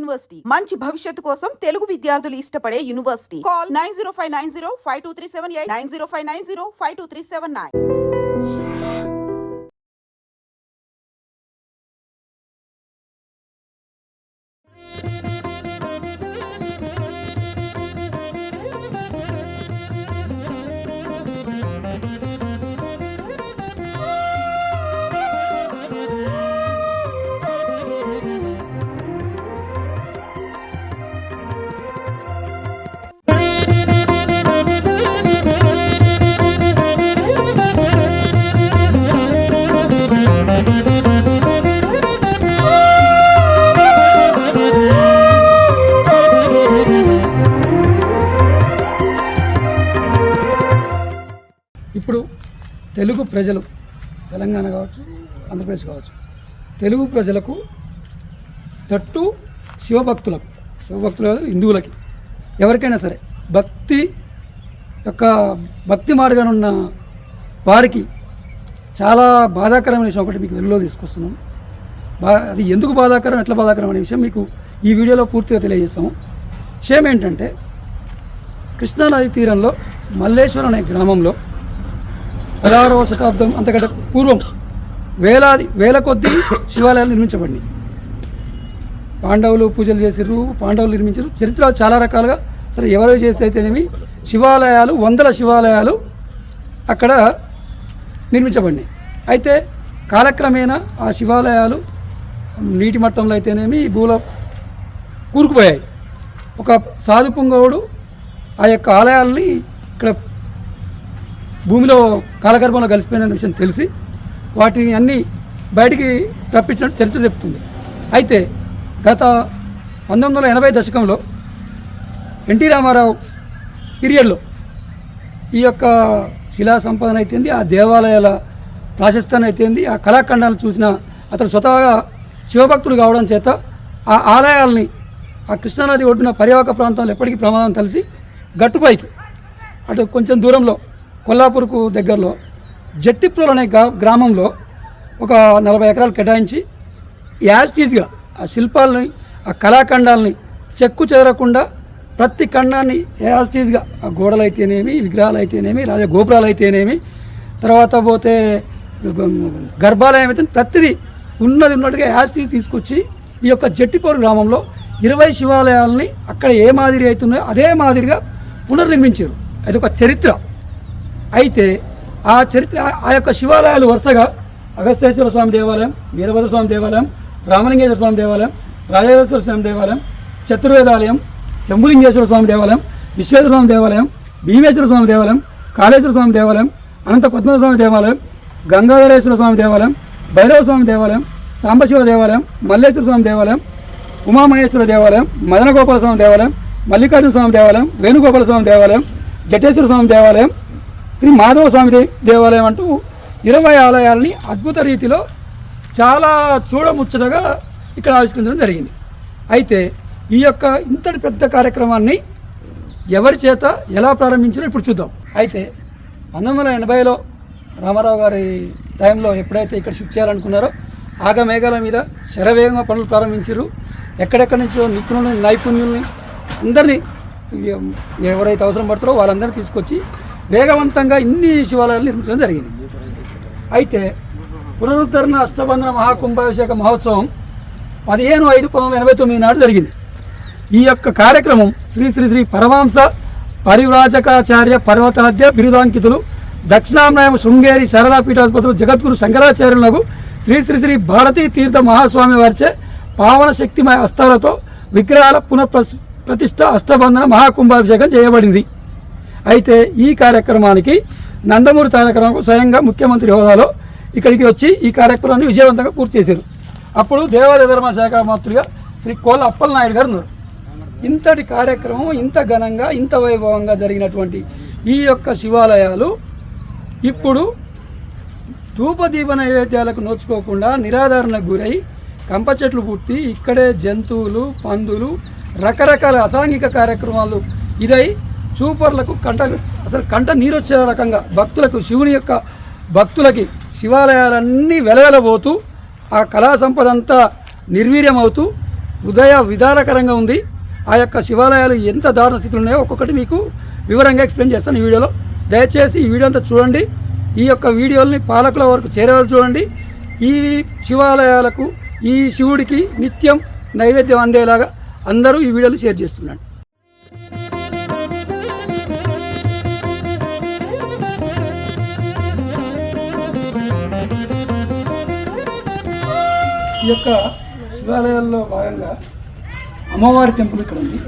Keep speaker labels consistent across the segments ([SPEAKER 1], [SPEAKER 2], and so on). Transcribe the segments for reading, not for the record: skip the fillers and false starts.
[SPEAKER 1] University మంచి భవిష్యత్తు కోసం తెలుగు విద్యార్థులు ఇష్టపడే యూనివర్సిటీ. కాల్ 9059052378 9059052379.
[SPEAKER 2] ఇప్పుడు తెలుగు ప్రజలు, తెలంగాణ కావచ్చు, ఆంధ్రప్రదేశ్ కావచ్చు, తెలుగు ప్రజలకు తట్టు శివభక్తులు హిందువులకి ఎవరికైనా సరే భక్తి మార్గాన ఉన్న వారికి చాలా బాధాకరమైన విషయం ఒకటి మీకు వెలుగులో తీసుకొస్తున్నాం. అది ఎందుకు బాధాకరం, ఎట్లా బాధాకరం అనే విషయం మీకు ఈ వీడియోలో పూర్తిగా తెలియజేస్తాము. విషయం ఏంటంటే, కృష్ణానది తీరంలో మల్లేశ్వరం అనే గ్రామంలో 16వ శతాబ్దం అంతకంటే పూర్వం వేల కొద్దీ శివాలయాలు నిర్మించబడినాయి. పాండవులు పూజలు చేసిర్రు, పాండవులు నిర్మించారు. చరిత్ర చాలా రకాలుగా సరే ఎవరు చేస్తే అయితేనేమి శివాలయాలు, వందల శివాలయాలు అక్కడ నిర్మించబడినాయి. అయితే కాలక్రమేణా ఆ శివాలయాలు నీటి మట్టంలో అయితేనేమి భూలో కూరుకుపోయాయి. ఒక సాధు పుంగవుడు ఆ యొక్క ఆలయాల్ని ఇక్కడ భూమిలో కాలగర్భంలో కలిసిపోయిన విషయం తెలిసి వాటిని అన్నీ బయటికి రప్పించినట్టు చరిత్ర చెప్తుంది. అయితే గత 1980 దశకంలో ఎన్టీ రామారావు పీరియడ్లో ఈ యొక్క శిలా సంపదన అయితేంది, ఆ దేవాలయాల ప్రాశస్త్యాన్ని అయితేంది, ఆ కళాఖండాలను చూసిన అతను స్వతహాగా శివభక్తుడు కావడం చేత ఆ ఆలయాల్ని ఆ కృష్ణానది ఒడ్డున పర్యావక ప్రాంతాల్లో ఎప్పటికీ ప్రమాదం తెలిసి గట్టుపైకి అటు కొంచెం దూరంలో కొల్లాపూర్కు దగ్గరలో జట్టిప్రోలు అనే గ్రామంలో ఒక 40 ఎకరాలు కేటాయించి యాజ్టీజ్గా ఆ శిల్పాలని, ఆ కళాఖండాలని చెక్కు చెదరకుండా ప్రతి ఖండాన్ని యాజ్టీజ్గా ఆ గోడలు అయితేనేమి, విగ్రహాలు అయితేనేమి, రాజగోపురాలు అయితేనేమి, తర్వాత పోతే గర్భాలయం అయితే ప్రతిదీ ఉన్నట్టుగా యాజ్టీజ్ తీసుకొచ్చి ఈ యొక్క జట్టిప్రోలు గ్రామంలో 20 శివాలయాలని అక్కడ ఏ మాదిరి అవుతున్నాయో అదే మాదిరిగా పునర్నిర్మించారు. అది ఒక చరిత్ర. అయితే ఆ యొక్క శివాలయాలు వరుసగా అగస్తేశ్వర స్వామి దేవాలయం, వీరభద్ర స్వామి దేవాలయం, రామలింగేశ్వర స్వామి దేవాలయం, రాజేశ్వర స్వామి దేవాలయం, చతుర్వేదాలయం, శంభులింగేశ్వర స్వామి దేవాలయం, విశ్వేశ్వర స్వామి దేవాలయం, భీమేశ్వర స్వామి దేవాలయం, కాళేశ్వర స్వామి దేవాలయం, అనంత పద్మనాభ స్వామి దేవాలయం, గంగాధరేశ్వర స్వామి దేవాలయం, భైరవ స్వామి దేవాలయం, సాంబశివ దేవాలయం, మల్లేశ్వర స్వామి దేవాలయం, ఉమామహేశ్వర దేవాలయం, మదనగోపాల స్వామి దేవాలయం, మల్లికార్జున స్వామి దేవాలయం, వేణుగోపాల స్వామి దేవాలయం, జటేశ్వర స్వామి దేవాలయం, శ్రీ మాధవ స్వామి దేవాలయం అంటూ 20 ఆలయాలని అద్భుత రీతిలో చాలా చూడముచ్చటగా ఇక్కడ ఆవిష్కరించడం జరిగింది. అయితే ఈ యొక్క ఇంతటి పెద్ద కార్యక్రమాన్ని ఎవరి చేత ఎలా ప్రారంభించారో ఇప్పుడు చూద్దాం. అయితే 1980లో రామారావు గారి టైంలో ఎప్పుడైతే ఇక్కడ షిఫ్ట్ చేయాలనుకున్నారో ఆగమేఘాల మీద శరవేగంగా పనులు ప్రారంభించారు. ఎక్కడెక్కడి నుంచో నైపుణ్యుల్ని అందరినీ ఎవరైతే అవసరం పడతారో వాళ్ళందరినీ తీసుకొచ్చి వేగవంతంగా ఇన్ని శివాలయాలు నిర్మించడం జరిగింది. అయితే పునరుద్ధరణ అష్టబంధన మహాకుంభాభిషేక మహోత్సవం 15/5/1989 నాడు జరిగింది. ఈ యొక్క కార్యక్రమం శ్రీ శ్రీ శ్రీ పరమహంస పరివ్రాజకాచార్య పర్వతాద్య బిరుదాంకితులు దక్షిణామ్నాయం శృంగేరి శారదా పీఠాధిపతులు జగద్గురు శంకరాచార్యులకు శ్రీ శ్రీ శ్రీ భారతీ తీర్థ మహాస్వామి వారిచే పావన శక్తిమయ హస్తాలతో విగ్రహాల పునఃప్రతిష్ఠ అష్టబంధన మహాకుంభాభిషేకం చేయబడింది. అయితే ఈ కార్యక్రమానికి నందమూరి తారక రామారావు స్వయంగా ముఖ్యమంత్రి హోదాలో ఇక్కడికి వచ్చి ఈ కార్యక్రమాన్ని విజయవంతంగా పూర్తి చేశారు. అప్పుడు దేవాదాయ ధర్మ శాఖ మంత్రిగా శ్రీ కోళ్ళ అప్పలనాయుడు గారు ఉన్నారు. ఇంతటి కార్యక్రమం ఇంత ఘనంగా ఇంత వైభవంగా జరిగినటువంటి ఈ యొక్క శివాలయాలు ఇప్పుడు ధూపదీప నైవేద్యాలకు నోచుకోకుండా నిరాధారణకు గురై కంప చెట్లు పుట్టి ఇక్కడే జంతువులు, పందులు, రకరకాల అసాంఘిక కార్యక్రమాలు ఇదై చూపర్లకు కంట నీరు వచ్చే రకంగా భక్తులకు, శివుని యొక్క భక్తులకి శివాలయాలన్నీ వెలవెలబోతూ ఆ కళా సంపద అంతా నిర్వీర్యమవుతూ హృదయ విదారకరంగా ఉంది. ఆ యొక్క శివాలయాలు ఎంత దారుణ స్థితిలో ఉన్నాయో ఒక్కొక్కటి మీకు వివరంగా ఎక్స్ప్లెయిన్ చేస్తాను ఈ వీడియోలో. దయచేసి ఈ వీడియో అంతా చూడండి. ఈ యొక్క వీడియోని పాలకుల వరకు చేరేవారు చూడండి. ఈ శివాలయాలకు ఈ శివుడికి నిత్యం నైవేద్యం అందేలాగా అందరూ ఈ వీడియోలు షేర్ చేస్తున్నాడు. ఈ యొక్క శివాలయాల్లో భాగంగా అమ్మవారి టెంపుల్ ఇక్కడ ఉంది.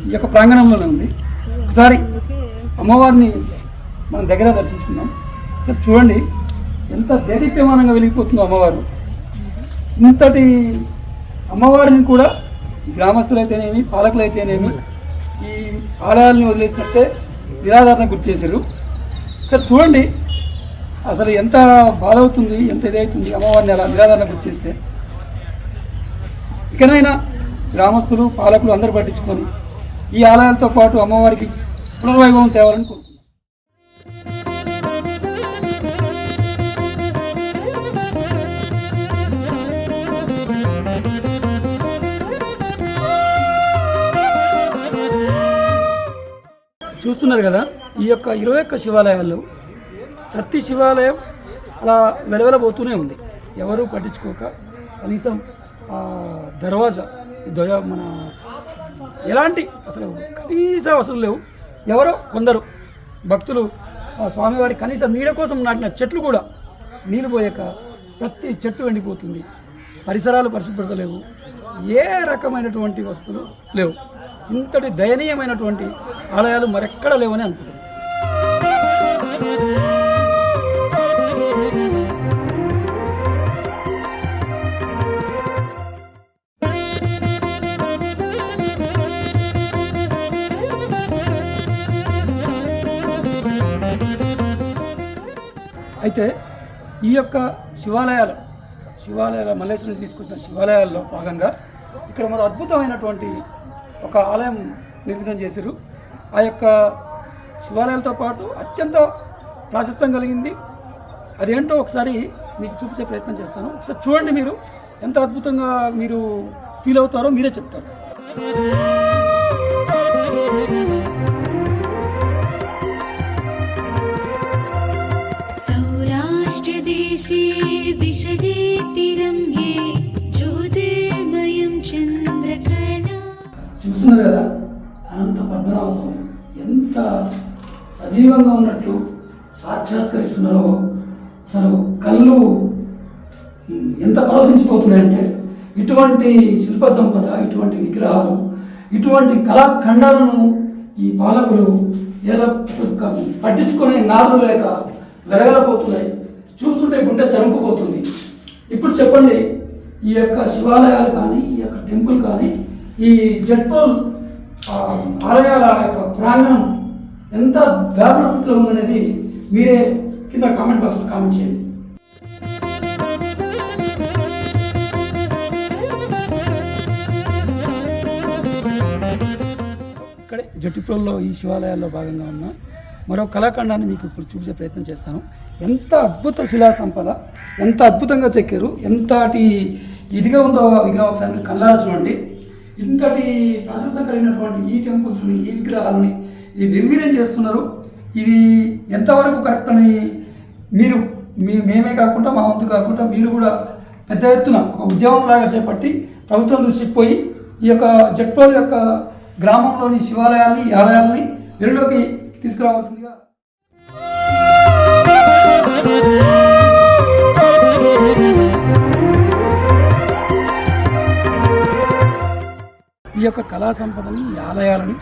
[SPEAKER 2] ఈ యొక్క ప్రాంగణంలోనే ఉంది. ఒకసారి అమ్మవారిని మనం దగ్గర దర్శించుకుందాం. సార్ చూడండి ఎంత దేదీప్యమానంగా వెలిగిపోతుందో అమ్మవారు. ఇంతటి అమ్మవారిని కూడా గ్రామస్తులైతేనేమి పాలకులైతేనేమి ఈ ఆలయాలను వదిలేసినట్టే నిరాధారణ గుర్తు చేశారు. సార్ చూడండి అసలు ఎంత బాధ అవుతుంది, ఎంత ఇదవుతుంది అమ్మవారిని అలా నిరాధారణ గుర్తు చేస్తే. ఇకనైనా గ్రామస్తులు పాలకులు అందరూ పట్టించుకొని ఈ ఆలయాలతో పాటు అమ్మవారికి పునర్వైభవం తేవాలని కోరుకుంటున్నాను. చూస్తున్నారు కదా ఈ యొక్క 21 శివాలయాల్లో ప్రతి శివాలయం అలా వెలవెలబోతూనే ఉంది. ఎవరూ పట్టించుకోక కనీసం దర్వాజా మన ఎలాంటి అసలు కనీస వసతులు లేవు. ఎవరో కొందరు భక్తులు స్వామివారి కనీస నీడ కోసం నాటిన చెట్లు కూడా నీళ్ళు పోయాక ప్రతి చెట్టు ఎండిపోతుంది. పరిసరాలు పరిశుభ్రతలేవు. ఏ రకమైనటువంటి వస్తువులు లేవు. ఇంతటి దయనీయమైనటువంటి ఆలయాలు మరెక్కడ లేవని అనుకుంటున్నాను. అయితే ఈ యొక్క శివాలయాల మల్లేశ్వరం తీసుకొచ్చిన శివాలయాల్లో భాగంగా ఇక్కడ మరో అద్భుతమైనటువంటి ఒక ఆలయం నిర్మితం చేశారు. ఆ యొక్క శివాలయాలతో పాటు అత్యంత ప్రాశస్త్యం కలిగింది. అదేంటో ఒకసారి మీకు చూపించే ప్రయత్నం చేస్తాను. ఒకసారి చూడండి. మీరు ఎంత అద్భుతంగా మీరు ఫీల్ అవుతారో మీరే చెప్తారు.
[SPEAKER 3] देशे विशदे तिरंगे ज्योतिर्मयं चंद्रकला.
[SPEAKER 2] చూస్తున్నారు కదా అనంత పద్మనాభ స్వామి ఎంత సజీవంగా ఉన్నట్టు సాక్షాత్కరిస్తున్నారో అసలు కళ్ళు ఎంత పరవశించిపోతున్నాయంటే ఇటువంటి శిల్ప సంపద, ఇటువంటి విగ్రహాలు, ఇటువంటి కళాఖండాలను ఈ పాలకులు ఎలా అసలు పట్టించుకునే నాదులు లేక వెలగలపోతున్నాయి. చూస్తుంటే గుండె చరుపుపోతుంది. ఇప్పుడు చెప్పండి ఈ యొక్క శివాలయాలు కానీ ఈ యొక్క టెంపుల్ కానీ ఈ జట్పల్ ఆలయాల యొక్క ప్రాంగణం ఎంత దారుణ స్థితిలో ఉందనేది మీరే కింద కామెంట్ బాక్స్లో కామెంట్ చేయండి. ఇక్కడే జట్టిప్రోల్లో ఈ శివాలయాల్లో భాగంగా ఉన్న మరో కళాఖండాన్ని మీకు ఇప్పుడు చూపించే ప్రయత్నం చేస్తాను. ఎంత అద్భుత శిలా సంపద, ఎంత అద్భుతంగా చెక్కారు, ఎంతటి ఇదిగా ఉందో విగ్రహం ఒకసారి మీరు కళ్ళారా చూడండి. ఇంతటి ప్రశస్తం కలిగినటువంటి ఈ టెంపుల్స్ని, ఈ విగ్రహాలని ఇది నిర్వీర్యం చేస్తున్నారు. ఇది ఎంతవరకు కరెక్ట్ అని మీరు మేమే కాకుండా మా వంతు కాకుండా మీరు కూడా పెద్ద ఎత్తున ఒక ఉద్యమంలాగా చేపట్టి ప్రభుత్వం దృష్టికి పోయి ఈ యొక్క జట్పోల్ యొక్క గ్రామంలోని శివాలయాల్ని, ఆలయాల్ని వెలుగులోకి తీసుకురావాల్సిందిగా. ఈ యొక్క కళా సంపదని, ఈ ఆలయాలని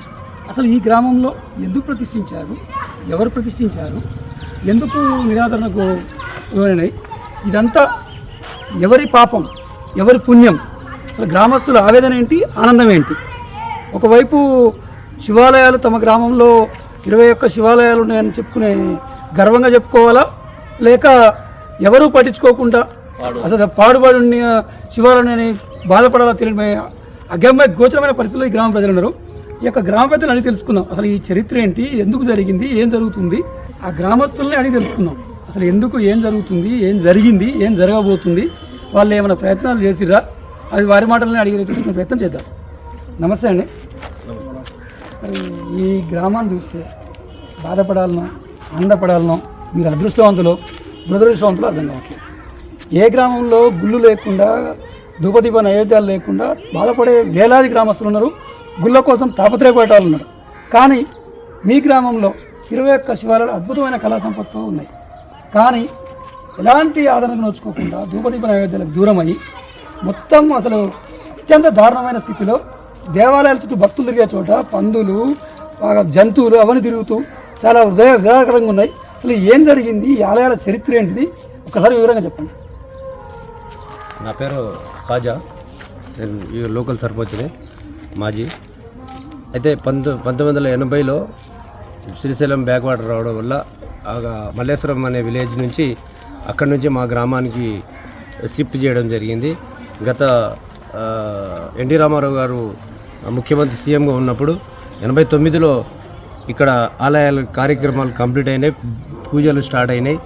[SPEAKER 2] అసలు ఈ గ్రామంలో ఎందుకు ప్రతిష్ఠించారు, ఎవరు ప్రతిష్ఠించారు, ఎందుకు నిరాదరణకు లోనైనాయి, ఇదంతా ఎవరి పాపం, ఎవరి పుణ్యం, అసలు గ్రామస్తుల ఆవేదన ఏంటి, ఆనందం ఏంటి? ఒకవైపు శివాలయాలు తమ గ్రామంలో 21 శివాలయాలు ఉన్నాయని చెప్పుకునే గర్వంగా చెప్పుకోవాలా, లేక ఎవరూ పట్టించుకోకుండా అసలు పాడుబడి ఉన్న శివాలయాన్ని బాధపడాలా తెలియని అగమ్య గోచరమైన పరిస్థితుల్లో ఈ గ్రామ ప్రజలు ఉన్నారు. ఈ యొక్క గ్రామ పెద్దలు అడిగి తెలుసుకుందాం. అసలు ఈ చరిత్ర ఏంటి, ఎందుకు జరిగింది, ఏం జరుగుతుంది, ఆ గ్రామస్తుల్ని అడిగి తెలుసుకుందాం. అసలు ఎందుకు, ఏం జరుగుతుంది, ఏం జరిగింది, ఏం జరగబోతుంది, వాళ్ళు ఏమైనా ప్రయత్నాలు చేసిరా అది వారి మాటలని అడిగి తెలుసుకునే ప్రయత్నం చేద్దాం. నమస్తే అండి. మరి ఈ గ్రామాన్ని చూస్తే బాధపడాలనో ఆనందపడాలనో మీరు అదృష్టవంతులు దురదృష్టవంతులు అర్థం కావట్లేదు. ఏ గ్రామంలో గుళ్ళు లేకుండా ధూపదీప నైవేద్యాలు లేకుండా బాధపడే వేలాది గ్రామస్తులు ఉన్నారు, గుళ్ళ కోసం తాపత్రయపడేవాళ్ళు ఉన్నారు. కానీ మీ గ్రామంలో 21 శివాలయాలు అద్భుతమైన కళా సంపత్తుతో ఉన్నాయి. కానీ ఎలాంటి ఆదరణకు నోచుకోకుండా ధూపదీప నైవేద్యాలకు దూరమయ్యి మొత్తం అసలు అత్యంత దారుణమైన స్థితిలో దేవాలయాల చుట్టూ భక్తులు తిరిగే చోట పందులు జంతువులు అవన్నీ తిరుగుతూ చాలా హృదయకరంగా ఉన్నాయి. అసలు ఏం జరిగింది, ఈ ఆలయాల చరిత్ర ఏంటిది ఒకసారి వివరంగా చెప్పండి.
[SPEAKER 4] నా పేరు ఖాజా, నేను ఈ లోకల్ సర్పంచ్ని మాజీ. అయితే 1980లో శ్రీశైలం బ్యాక్ వాటర్ రావడం వల్ల మల్లేశ్వరం అనే విలేజ్ నుంచి అక్కడి నుంచి మా గ్రామానికి షిఫ్ట్ చేయడం జరిగింది. గత ఎన్టీ రామారావు గారు ముఖ్యమంత్రి సీఎంగా ఉన్నప్పుడు 89లో ఇక్కడ ఆలయాల కార్యక్రమాలు కంప్లీట్ అయినాయి, పూజలు స్టార్ట్ అయినాయి.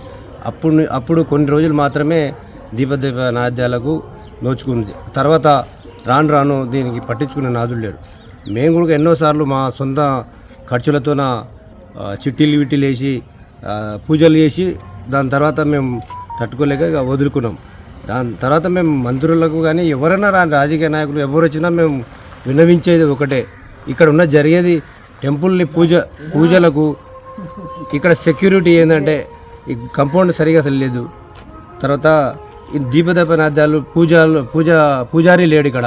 [SPEAKER 4] అప్పుడు కొన్ని రోజులు మాత్రమే దీపదీప నాద్యాలకు నోచుకుంది. తర్వాత రాను దీనికి పట్టించుకునే నాదులు లేరు. మేము కూడా ఎన్నోసార్లు మా సొంత ఖర్చులతోన చిట్టీలు విట్టీలు వేసి పూజలు చేసి దాని తర్వాత మేము తట్టుకోలేక ఇక వదులుకున్నాం. దాని తర్వాత మేము మంత్రులకు కానీ ఎవరైనా రాజకీయ నాయకులు ఎవరు వచ్చినా మేము విన్నవించేది ఒకటే, ఇక్కడ ఉన్న జరిగేది టెంపుల్ని పూజలకు ఇక్కడ సెక్యూరిటీ ఏంటంటే ఈ కాంపౌండ్ సరిగా అసలు లేదు. తర్వాత ఈ దీపదీప నాద్యాలు పూజారి లేడు ఇక్కడ.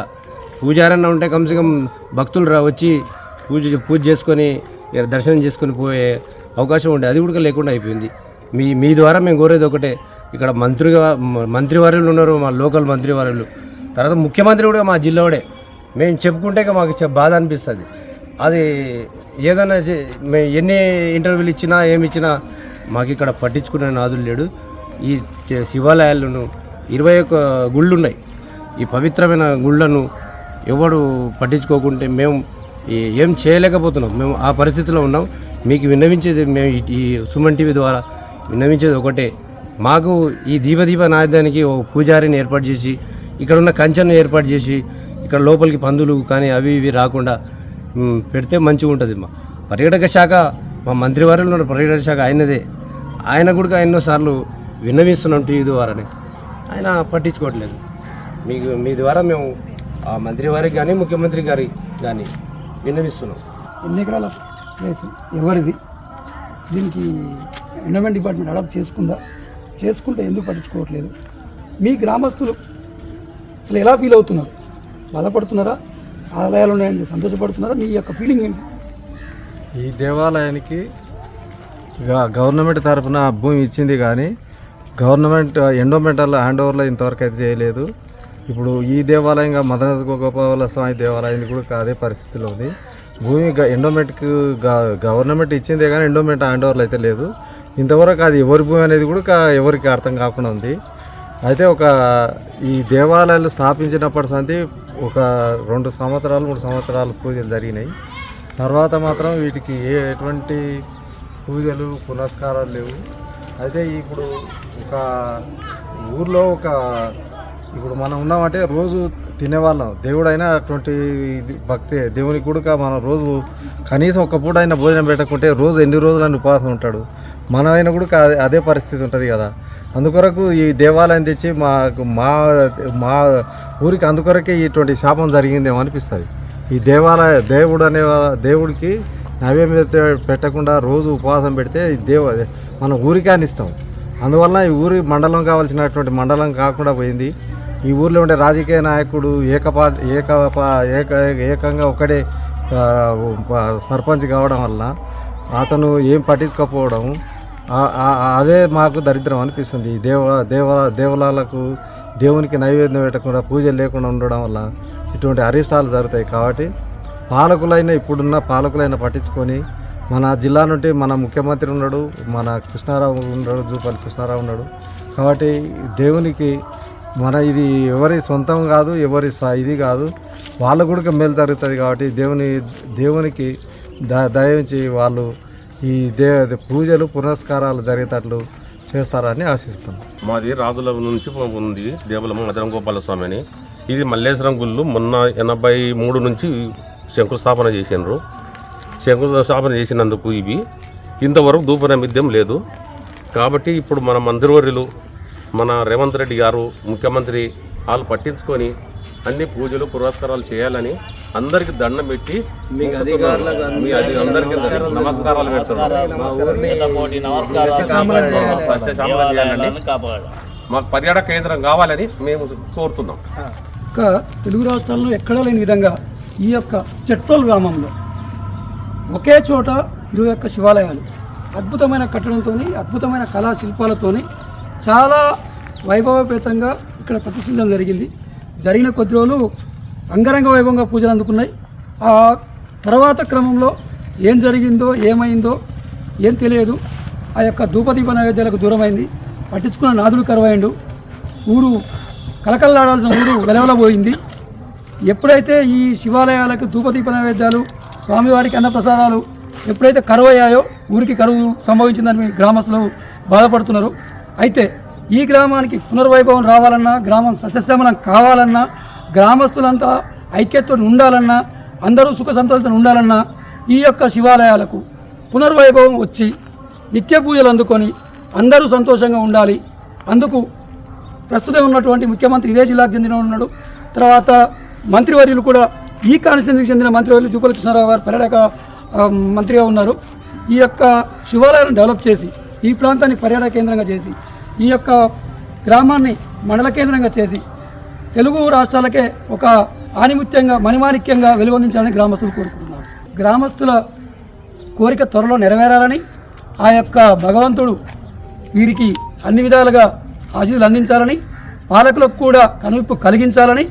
[SPEAKER 4] పూజారన్న ఉంటే కమ్సే కమ్ భక్తులు వచ్చి పూజ చేసుకొని దర్శనం చేసుకొని పోయే అవకాశం ఉండే, అది కూడా లేకుండా అయిపోయింది. మీ ద్వారా మేము కోరేది ఒకటే, ఇక్కడ మంత్రివర్యులు ఉన్నారు, మా లోకల్ మంత్రివర్యులు, తర్వాత ముఖ్యమంత్రి కూడా మా జిల్లావాడే. మేము చెప్పుకుంటే మాకు బాధ అనిపిస్తుంది. అది ఏదైనా మేము ఎన్ని ఇంటర్వ్యూలు ఇచ్చినా ఏమి ఇచ్చినా మాకు ఇక్కడ పట్టించుకునే నాదులు లేడు. ఈ శివాలయాలను 21 గుళ్ళు ఉన్నాయి. ఈ పవిత్రమైన గుళ్ళను ఎవడు పట్టించుకోకుంటే మేము ఏం చేయలేకపోతున్నాం. మేము ఆ పరిస్థితిలో ఉన్నాం. మీకు విన్నవించేది, మేము ఈ సుమన్ టీవీ ద్వారా విన్నవించేది ఒకటే, మాకు ఈ దీపదీప నాయదానికి ఓ పూజారిని ఏర్పాటు చేసి ఇక్కడ ఉన్న కంచెను ఏర్పాటు చేసి ఇక్కడ లోపలికి పందులు కానీ అవి ఇవి రాకుండా పెడితే మంచిగా ఉంటుంది. మా పర్యాటక శాఖ, మా మంత్రివర్యులు ఉన్న పర్యాటక శాఖ ఆయనదే. ఆయన కూడా ఎన్నోసార్లు విన్నవిస్తున్నాం టీవీ ద్వారానే, ఆయన పట్టించుకోవట్లేదు. మీ ద్వారా మేము ఆ మంత్రి వారికి కానీ ముఖ్యమంత్రి గారికి కానీ విన్నవిస్తున్నాం.
[SPEAKER 2] ఎన్ని ఎకరాల ప్లేస్ ఎవరిది? దీనికి ఎన్విరాన్మెంట్ డిపార్ట్మెంట్ అడాప్ట్ చేసుకుందా? చేసుకుంటే ఎందుకు పట్టించుకోవట్లేదు? మీ గ్రామస్తులు అసలు ఎలా ఫీల్ అవుతున్నారు? బాధపడుతున్నారా? ఆలయాలు ఉన్నాయని సంతోషపడుతున్నారా? మీ యొక్క ఫీలింగ్ ఏంటి?
[SPEAKER 5] ఈ దేవాలయానికి గవర్నమెంట్ తరఫున భూమి ఇచ్చింది, కానీ గవర్నమెంట్ ఎండోమెంటల్ హ్యాండ్ ఓవర్లో ఇంతవరకు అయితే చేయలేదు. ఇప్పుడు ఈ దేవాలయంగా మదన గోపాల స్వామి దేవాలయాన్ని కూడా అదే పరిస్థితిలో ఉంది. భూమి ఎండోమెంట్కి గవర్నమెంట్ ఇచ్చిందే కానీ ఎండోమెంట్ హ్యాండ్ ఓవర్లు అయితే లేదు. ఇంతవరకు అది ఎవరి భూమి అనేది కూడా ఎవరికి అర్థం కాకుండా ఉంది. అయితే ఈ దేవాలయాలు స్థాపించినప్పటి సంది ఒక 2 సంవత్సరాలు 3 సంవత్సరాలు పూజలు జరిగినాయి. తర్వాత మాత్రం వీటికి ఎటువంటి పూజలు పునస్కారాలు లేవు. అయితే ఇప్పుడు ఒక ఊర్లో ఇప్పుడు మనం ఉన్నామంటే రోజు తినేవాళ్ళం, దేవుడైనా అటువంటి భక్తి దేవునికి కూడా మనం రోజు కనీసం ఒక్క పూట అయినా భోజనం పెట్టకుంటే రోజు ఎన్ని రోజులని ఉపవాసం ఉంటాడు. మనమైనా కూడా అదే పరిస్థితి ఉంటుంది కదా. అందుకొరకు ఈ దేవాలయం తెచ్చి మా ఊరికి అందుకొరకే ఇటువంటి శాపం జరిగిందేమో అనిపిస్తుంది. ఈ దేవుడికి నైవేద్యం పెట్టకుండా రోజు ఉపవాసం పెడితే మన ఊరికే అనిష్టం. అందువల్ల ఈ ఊరి మండలం కావాల్సినటువంటి మండలం కాకుండా పోయింది. ఈ ఊర్లో ఉండే రాజకీయ నాయకుడు ఏకంగా ఒకడే సర్పంచ్ కావడం వల్ల అతను ఏం పట్టించుకోకపోవడం, అదే మాకు దరిద్రం అనిపిస్తుంది. ఈ దేవాలయాలకు దేవునికి నైవేద్యం పెట్టకుండా పూజలు లేకుండా ఉండడం వల్ల ఇటువంటి అరిష్టాలు జరుగుతాయి. కాబట్టి ఇప్పుడున్న పాలకులైనా పట్టించుకొని, మన జిల్లా నుండి మన ముఖ్యమంత్రి ఉన్నాడు, మన కృష్ణారావు ఉన్నాడు, జూపల్లి కృష్ణారావు ఉన్నాడు. కాబట్టి దేవునికి ఇది ఎవరి సొంతం కాదు, ఎవరి ఇది కాదు, వాళ్ళ కూడా మేలు జరుగుతుంది. కాబట్టి దేవునికి దయించి వాళ్ళు ఈ పూజలు పునస్కారాలు జరిగేటట్లు చేస్తారని ఆశిస్తున్నాం.
[SPEAKER 6] మాది రాజుల నుంచి ఉంది దేవలమ్మ మదన గోపాల స్వామి అని. ఇది మల్లేశ్వరం గుళ్ళు మొన్న 83 నుంచి శంకుస్థాపన చేసినారు. శంకుస్థాపన చేసినందుకు ఇవి ఇంతవరకు ధూప నైవేద్యం లేదు. కాబట్టి ఇప్పుడు మన మంత్రివర్యులు మన రేవంత్ రెడ్డి గారు ముఖ్యమంత్రి వాళ్ళు పట్టించుకొని అన్ని పూజలు పురస్కారాలు చేయాలని అందరికి దండం పెట్టి మీ అందరికీ నమస్కారాలు పెడుతున్నారు. సస్యశ్యామలం చేయాలని మాకు పర్యాటక కేంద్రం కావాలని మేము కోరుతున్నాం.
[SPEAKER 2] ఇంకా తెలుగు రాష్ట్రాల్లో ఎక్కడా లేని విధంగా ఈ యొక్క చెట్రోల్ గ్రామంలో ఒకే చోట 21 శివాలయాలు అద్భుతమైన కట్టడంతో అద్భుతమైన కళా శిల్పాలతోని చాలా వైభవపేతంగా ఇక్కడ ప్రతిష్ఠించడం జరిగింది. జరిగిన కొద్ది రోజులు అంగరంగ వైభవంగా పూజలు అందుకున్నాయి. ఆ తర్వాత క్రమంలో ఏం జరిగిందో ఏమైందో ఏం తెలియదు. ఆ యొక్క ధూపదీప నైవేద్యాలకు దూరమైంది. పట్టించుకున్న నాదుడు కరువైండు. ఊరు కలకల్లాడాల్సిన ఊరు వెలవలబోయింది. ఎప్పుడైతే ఈ శివాలయాలకు ధూపదీప నైవేద్యాలు స్వామివారికి అన్నప్రసాదాలు ఎప్పుడైతే కరువయ్యాయో ఊరికి కరువు సంభవించిందని గ్రామస్తులు బాధపడుతున్నారు. అయితే ఈ గ్రామానికి పునర్వైభవం రావాలన్నా, గ్రామం సస్యశ్యామలం కావాలన్నా, గ్రామస్తులంతా ఐక్యతతో ఉండాలన్నా, అందరూ సుఖ సంతోషంతో ఉండాలన్నా ఈ యొక్క శివాలయాలకు పునర్వైభవం వచ్చి నిత్య పూజలు అందుకొని అందరూ సంతోషంగా ఉండాలి. అందుకు ప్రస్తుతం ఉన్నటువంటి ముఖ్యమంత్రి ఇదే జిల్లాకు చెందిన ఉన్నాడు. తర్వాత మంత్రివర్యులు కూడా ఈ కాన్స్టిట్యున్సీకి చెందిన మంత్రివర్యులు జూపల్లి కృష్ణారావు గారు పర్యాటక మంత్రిగా ఉన్నారు. ఈ యొక్క శివాలయాలను డెవలప్ చేసి ఈ ప్రాంతాన్ని పర్యాటక కేంద్రంగా చేసి ఈ యొక్క గ్రామాన్ని మండల కేంద్రంగా చేసి తెలుగు రాష్ట్రాలకే ఒక ఆణిముత్యంగా మణిమాణిక్యంగా వెలుగొందించాలని గ్రామస్తులు కోరుకుంటున్నారు. గ్రామస్తుల కోరిక త్వరలో నెరవేరాలని, ఆ యొక్క భగవంతుడు వీరికి అన్ని విధాలుగా ఆశీస్సులు అందించాలని, పాలకులకు కూడా కనువిప్పు కలిగించాలని